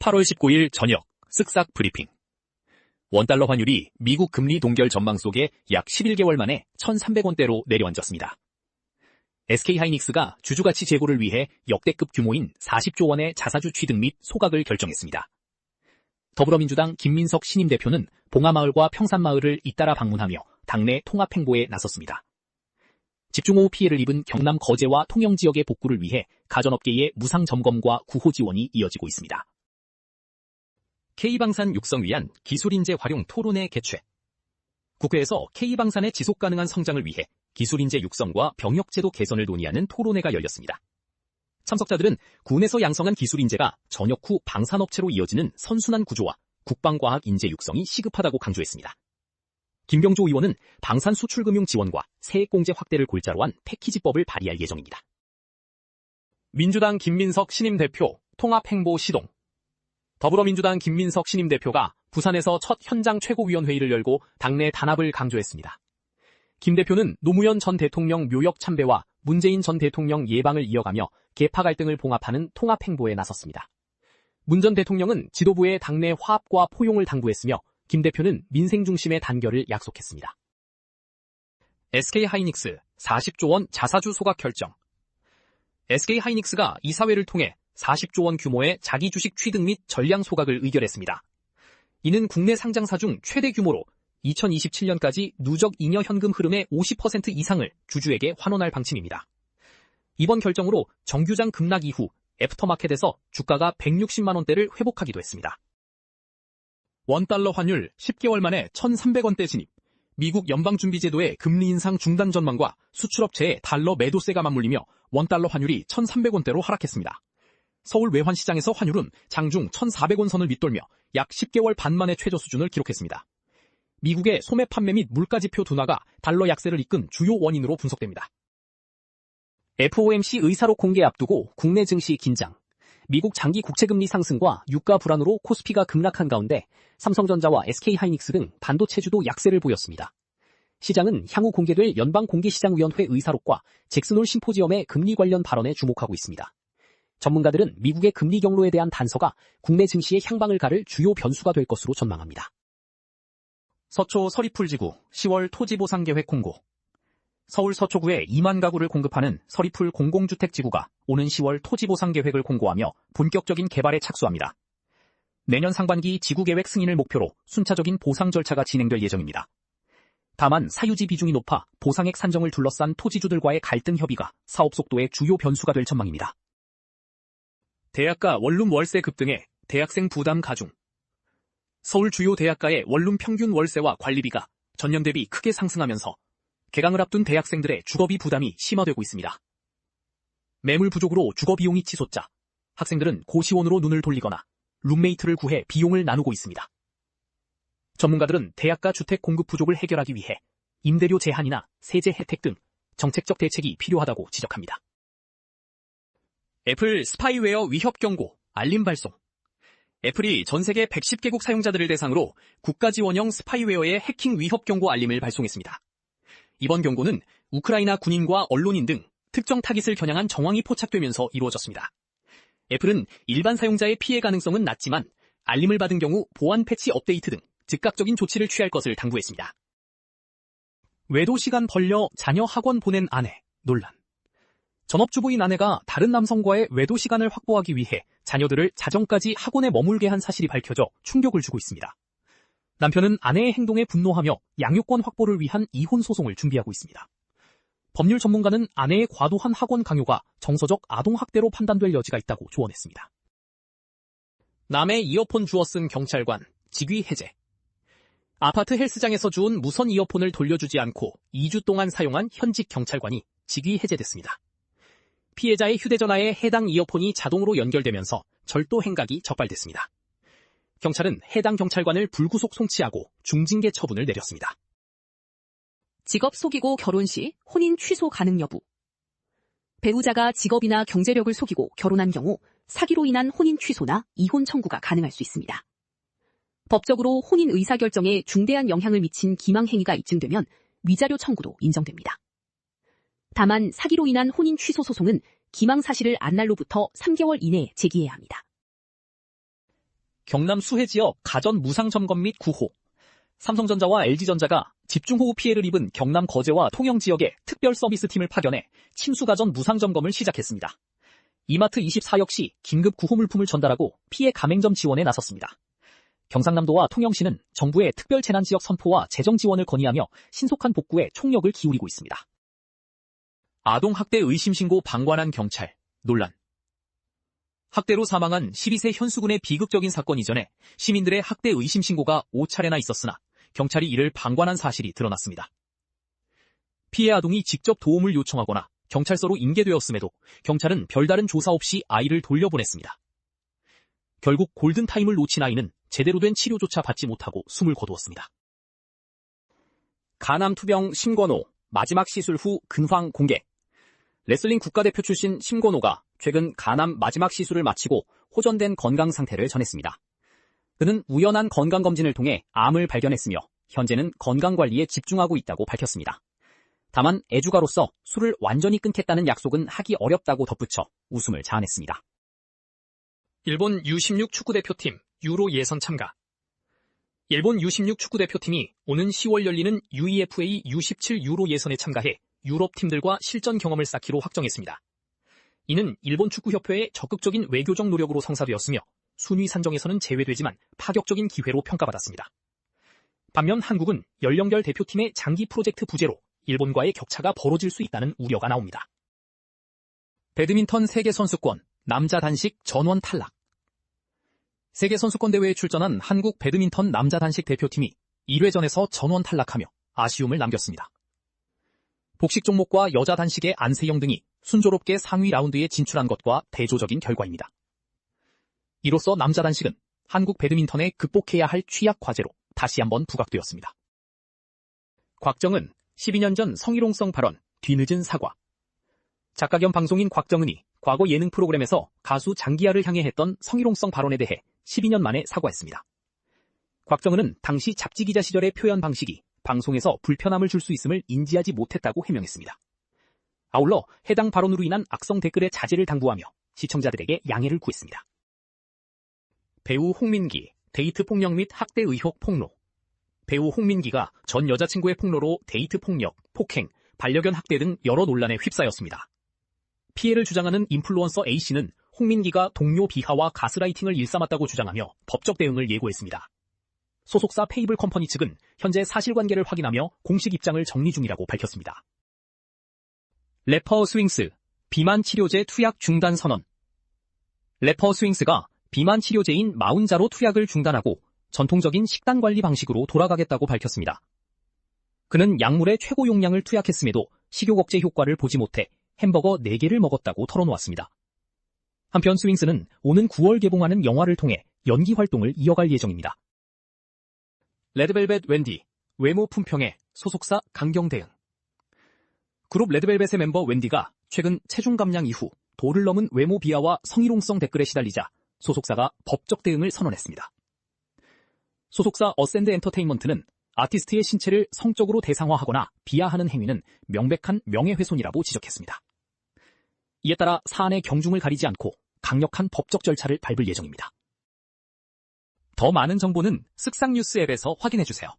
8월 19일 저녁 쓱싹 브리핑. 원달러 환율이 미국 금리 동결 전망 속에 약 11개월 만에 1,300원대로 내려앉았습니다. SK하이닉스가 주주가치 제고를 위해 역대급 규모인 40조 원의 자사주 취득 및 소각을 결정했습니다. 더불어민주당 김민석 신임 대표는 봉하마을과 평산마을을 잇따라 방문하며 당내 통합 행보에 나섰습니다. 집중호우 피해를 입은 경남 거제와 통영 지역의 복구를 위해 가전업계의 무상 점검과 구호 지원이 이어지고 있습니다. K방산 육성 위한 기술인재 활용 토론회 개최. 국회에서 K방산의 지속가능한 성장을 위해 기술인재 육성과 병역제도 개선을 논의하는 토론회가 열렸습니다. 참석자들은 군에서 양성한 기술인재가 전역 후 방산업체로 이어지는 선순환 구조와 국방과학 인재 육성이 시급하다고 강조했습니다. 김병조 의원은 방산 수출금융 지원과 세액공제 확대를 골자로 한 패키지법을 발의할 예정입니다. 민주당 김민석 신임 대표 통합행보 시동. 더불어민주당 김민석 신임 대표가 부산에서 첫 현장 최고위원회의를 열고 당내 단합을 강조했습니다. 김 대표는 노무현 전 대통령 묘역 참배와 문재인 전 대통령 예방을 이어가며 계파 갈등을 봉합하는 통합행보에 나섰습니다. 문 전 대통령은 지도부의 당내 화합과 포용을 당부했으며 김 대표는 민생 중심의 단결을 약속했습니다. SK하이닉스 40조 원 자사주 소각 결정. SK하이닉스가 이사회를 통해 40조 원 규모의 자기 주식 취득 및 전량 소각을 의결했습니다. 이는 국내 상장사 중 최대 규모로 2027년까지 누적 잉여 현금 흐름의 50% 이상을 주주에게 환원할 방침입니다. 이번 결정으로 정규장 급락 이후 애프터마켓에서 주가가 160만 원대를 회복하기도 했습니다. 원달러 환율 10개월 만에 1,300원대 진입. 미국 연방준비제도의 금리 인상 중단 전망과 수출업체의 달러 매도세가 맞물리며 원달러 환율이 1,300원대로 하락했습니다. 서울 외환시장에서 환율은 장중 1,400원 선을 밑돌며 약 10개월 반 만의 최저 수준을 기록했습니다. 미국의 소매 판매 및 물가지표 둔화가 달러 약세를 이끈 주요 원인으로 분석됩니다. FOMC 의사록 공개 앞두고 국내 증시 긴장. 미국 장기 국채금리 상승과 유가 불안으로 코스피가 급락한 가운데 삼성전자와 SK하이닉스 등 반도체주도 약세를 보였습니다. 시장은 향후 공개될 연방공개시장위원회 의사록과 잭슨홀 심포지엄의 금리 관련 발언에 주목하고 있습니다. 전문가들은 미국의 금리 경로에 대한 단서가 국내 증시의 향방을 가를 주요 변수가 될 것으로 전망합니다. 서초 서리풀지구 10월 토지보상계획 공고. 서울 서초구에 2만 가구를 공급하는 서리풀 공공주택지구가 오는 10월 토지보상계획을 공고하며 본격적인 개발에 착수합니다. 내년 상반기 지구계획 승인을 목표로 순차적인 보상 절차가 진행될 예정입니다. 다만 사유지 비중이 높아 보상액 산정을 둘러싼 토지주들과의 갈등 협의가 사업 속도의 주요 변수가 될 전망입니다. 대학가 원룸 월세 급등에 대학생 부담 가중. 서울 주요 대학가의 원룸 평균 월세와 관리비가 전년 대비 크게 상승하면서 개강을 앞둔 대학생들의 주거비 부담이 심화되고 있습니다. 매물 부족으로 주거비용이 치솟자 학생들은 고시원으로 눈을 돌리거나 룸메이트를 구해 비용을 나누고 있습니다. 전문가들은 대학가 주택 공급 부족을 해결하기 위해 임대료 제한이나 세제 혜택 등 정책적 대책이 필요하다고 지적합니다. 애플 스파이웨어 위협 경고, 알림 발송. 애플이 전 세계 110개국 사용자들을 대상으로 국가 지원형 스파이웨어의 해킹 위협 경고 알림을 발송했습니다. 이번 경고는 우크라이나 군인과 언론인 등 특정 타깃을 겨냥한 정황이 포착되면서 이루어졌습니다. 애플은 일반 사용자의 피해 가능성은 낮지만 알림을 받은 경우 보안 패치 업데이트 등 즉각적인 조치를 취할 것을 당부했습니다. 외도 시간 벌려 자녀 학원 보낸 아내, 논란. 전업주부인 아내가 다른 남성과의 외도 시간을 확보하기 위해 자녀들을 자정까지 학원에 머물게 한 사실이 밝혀져 충격을 주고 있습니다. 남편은 아내의 행동에 분노하며 양육권 확보를 위한 이혼 소송을 준비하고 있습니다. 법률 전문가는 아내의 과도한 학원 강요가 정서적 아동학대로 판단될 여지가 있다고 조언했습니다. 남의 이어폰 주워 쓴 경찰관, 직위 해제. 아파트 헬스장에서 주운 무선 이어폰을 돌려주지 않고 2주 동안 사용한 현직 경찰관이 직위 해제됐습니다. 피해자의 휴대전화에 해당 이어폰이 자동으로 연결되면서 절도 행각이 적발됐습니다. 경찰은 해당 경찰관을 불구속 송치하고 중징계 처분을 내렸습니다. 직업 속이고 결혼 시 혼인 취소 가능 여부. 배우자가 직업이나 경제력을 속이고 결혼한 경우 사기로 인한 혼인 취소나 이혼 청구가 가능할 수 있습니다. 법적으로 혼인 의사결정에 중대한 영향을 미친 기망행위가 입증되면 위자료 청구도 인정됩니다. 다만 사기로 인한 혼인 취소 소송은 기망 사실을 안 날로부터 3개월 이내에 제기해야 합니다. 경남 수해 지역 가전 무상 점검 및 구호. 삼성전자와 LG전자가 집중호우 피해를 입은 경남 거제와 통영 지역에 특별 서비스팀을 파견해 침수 가전 무상 점검을 시작했습니다. 이마트24 역시 긴급 구호 물품을 전달하고 피해 가맹점 지원에 나섰습니다. 경상남도와 통영시는 정부의 특별 재난 지역 선포와 재정 지원을 건의하며 신속한 복구에 총력을 기울이고 있습니다. 아동 학대 의심 신고 방관한 경찰, 논란. 학대로 사망한 12세 현수군의 비극적인 사건 이전에 시민들의 학대 의심 신고가 5차례나 있었으나 경찰이 이를 방관한 사실이 드러났습니다. 피해 아동이 직접 도움을 요청하거나 경찰서로 인계되었음에도 경찰은 별다른 조사 없이 아이를 돌려보냈습니다. 결국 골든타임을 놓친 아이는 제대로 된 치료조차 받지 못하고 숨을 거두었습니다. 가남 투병 심건호, 마지막 시술 후 근황 공개. 레슬링 국가대표 출신 심건호가 최근 가남 마지막 시술을 마치고 호전된 건강 상태를 전했습니다. 그는 우연한 건강검진을 통해 암을 발견했으며 현재는 건강관리에 집중하고 있다고 밝혔습니다. 다만 애주가로서 술을 완전히 끊겠다는 약속은 하기 어렵다고 덧붙여 웃음을 자아냈습니다. 일본 U16 축구대표팀 유로 예선 참가. 일본 U16 축구대표팀이 오는 10월 열리는 UEFA U17 유로 예선에 참가해 유럽 팀들과 실전 경험을 쌓기로 확정했습니다. 이는 일본 축구협회의 적극적인 외교적 노력으로 성사되었으며 순위 산정에서는 제외되지만 파격적인 기회로 평가받았습니다. 반면 한국은 연령별 대표팀의 장기 프로젝트 부재로 일본과의 격차가 벌어질 수 있다는 우려가 나옵니다. 배드민턴 세계선수권, 남자 단식 전원 탈락. 세계선수권대회에 출전한 한국 배드민턴 남자 단식 대표팀이 1회전에서 전원 탈락하며 아쉬움을 남겼습니다. 복식 종목과 여자 단식의 안세영 등이 순조롭게 상위 라운드에 진출한 것과 대조적인 결과입니다. 이로써 남자 단식은 한국 배드민턴에 극복해야 할 취약 과제로 다시 한번 부각되었습니다. 곽정은 12년 전 성희롱성 발언, 뒤늦은 사과. 작가 겸 방송인 곽정은이 과거 예능 프로그램에서 가수 장기하를 향해 했던 성희롱성 발언에 대해 12년 만에 사과했습니다. 곽정은은 당시 잡지기자 시절의 표현 방식이 방송에서 불편함을 줄 수 있음을 인지하지 못했다고 해명했습니다. 아울러 해당 발언으로 인한 악성 댓글의 자제를 당부하며 시청자들에게 양해를 구했습니다. 배우 홍민기, 데이트 폭력 및 학대 의혹 폭로. 배우 홍민기가 전 여자친구의 폭로로 데이트 폭력, 폭행, 반려견 학대 등 여러 논란에 휩싸였습니다. 피해를 주장하는 인플루언서 A씨는 홍민기가 동료 B하와 가스라이팅을 일삼았다고 주장하며 법적 대응을 예고했습니다. 소속사 페이블 컴퍼니 측은 현재 사실관계를 확인하며 공식 입장을 정리 중이라고 밝혔습니다. 래퍼 스윙스, 비만 치료제 투약 중단 선언. 래퍼 스윙스가 비만 치료제인 마운자로 투약을 중단하고 전통적인 식단 관리 방식으로 돌아가겠다고 밝혔습니다. 그는 약물의 최고 용량을 투약했음에도 식욕 억제 효과를 보지 못해 햄버거 4개를 먹었다고 털어놓았습니다. 한편 스윙스는 오는 9월 개봉하는 영화를 통해 연기 활동을 이어갈 예정입니다. 레드벨벳 웬디, 외모 품평에 소속사 강경 대응. 그룹 레드벨벳의 멤버 웬디가 최근 체중 감량 이후 도를 넘은 외모 비하와 성희롱성 댓글에 시달리자 소속사가 법적 대응을 선언했습니다. 소속사 어센드 엔터테인먼트는 아티스트의 신체를 성적으로 대상화하거나 비하하는 행위는 명백한 명예훼손이라고 지적했습니다. 이에 따라 사안의 경중을 가리지 않고 강력한 법적 절차를 밟을 예정입니다. 더 많은 정보는 쓱상뉴스 앱에서 확인해주세요.